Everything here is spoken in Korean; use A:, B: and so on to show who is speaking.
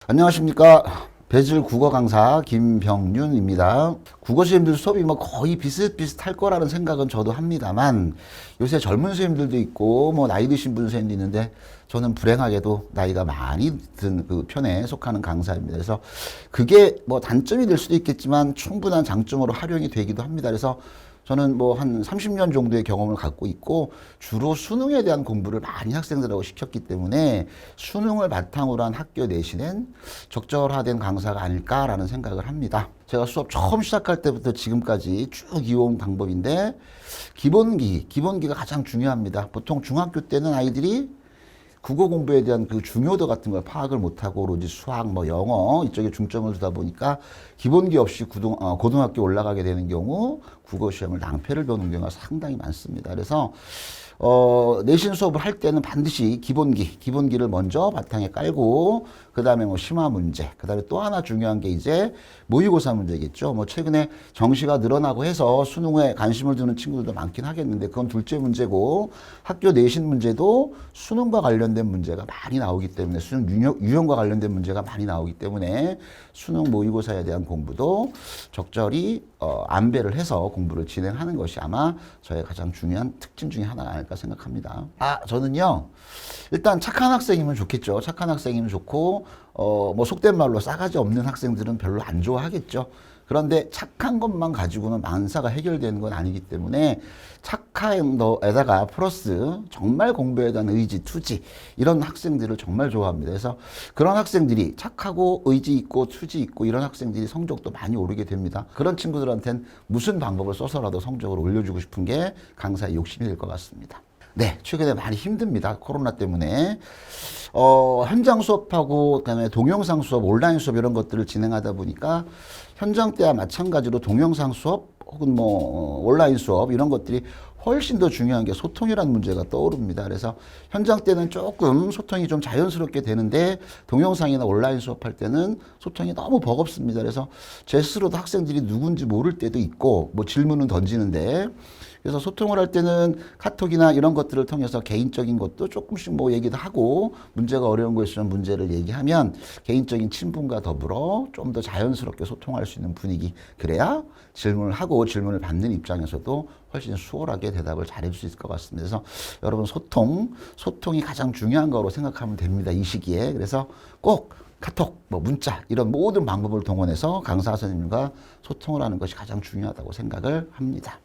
A: 안녕하십니까. 배질 국어 강사 김병윤입니다. 국어 선생님들 수업이 뭐 거의 비슷비슷할 거라는 생각은 저도 합니다만 요새 젊은 선생님들도 있고 뭐 나이 드신 분 선생님도 있는데 저는 불행하게도 나이가 많이 든 그 편에 속하는 강사입니다. 그래서 그게 뭐 단점이 될 수도 있겠지만 충분한 장점으로 활용이 되기도 합니다. 그래서 저는 뭐 한 30년 정도의 경험을 갖고 있고 주로 수능에 대한 공부를 많이 학생들하고 시켰기 때문에 수능을 바탕으로 한 학교 내신엔 적절화된 강사가 아닐까라는 생각을 합니다. 제가 수업 처음 시작할 때부터 지금까지 쭉 이어온 방법인데 기본기가 가장 중요합니다. 보통 중학교 때는 아이들이 국어 공부에 대한 그 중요도 같은 걸 파악을 못하고 오로지 수학, 뭐 영어 이쪽에 중점을 두다 보니까 기본기 없이 고등학교 올라가게 되는 경우 국어 시험을 낭패를 보는 경우가 상당히 많습니다. 그래서 내신 수업을 할 때는 반드시 기본기를 먼저 바탕에 깔고 그 다음에 뭐 심화 문제, 그 다음에 또 하나 중요한 게 이제 모의고사 문제겠죠. 뭐 최근에 정시가 늘어나고 해서 수능에 관심을 두는 친구들도 많긴 하겠는데 그건 둘째 문제고 학교 내신 문제도 수능과 관련된 문제가 많이 나오기 때문에 수능 유형과 관련된 문제가 많이 나오기 때문에 수능 모의고사에 대한 공부도 적절히 안배를 해서 공부를 진행하는 것이 아마 저의 가장 중요한 특징 중에 하나가 아닐까 생각합니다. 저는요, 일단 착한 학생이면 좋겠죠. 착한 학생이면 좋고, 뭐 속된 말로 싸가지 없는 학생들은 별로 안 좋아하겠죠. 그런데 착한 것만 가지고는 만사가 해결되는 건 아니기 때문에 착한 너에다가 플러스 정말 공부에 대한 의지, 투지 이런 학생들을 정말 좋아합니다. 그래서 그런 학생들이 착하고 의지 있고 투지 있고 이런 학생들이 성적도 많이 오르게 됩니다. 그런 친구들한테는 무슨 방법을 써서라도 성적을 올려주고 싶은 게 강사의 욕심이 될 것 같습니다. 네, 최근에 많이 힘듭니다. 코로나 때문에. 현장 수업하고, 그다음에 동영상 수업, 온라인 수업 이런 것들을 진행하다 보니까 현장 때와 마찬가지로 동영상 수업 혹은 뭐 온라인 수업 이런 것들이 훨씬 더 중요한 게 소통이라는 문제가 떠오릅니다. 그래서 현장 때는 조금 소통이 좀 자연스럽게 되는데 동영상이나 온라인 수업할 때는 소통이 너무 버겁습니다. 그래서 제 스스로도 학생들이 누군지 모를 때도 있고 뭐 질문은 던지는데 그래서 소통을 할 때는 카톡이나 이런 것들을 통해서 개인적인 것도 조금씩 뭐 얘기도 하고 문제가 어려운 거 있으면 문제를 얘기하면 개인적인 친분과 더불어 좀 더 자연스럽게 소통할 수 있는 분위기. 그래야 질문을 하고 질문을 받는 입장에서도 훨씬 수월하게 대답을 잘해줄 수 있을 것 같습니다. 그래서 여러분 소통이 가장 중요한 거로 생각하면 됩니다. 이 시기에. 그래서 꼭 카톡, 뭐 문자 이런 모든 방법을 동원해서 강사 선생님과 소통을 하는 것이 가장 중요하다고 생각을 합니다.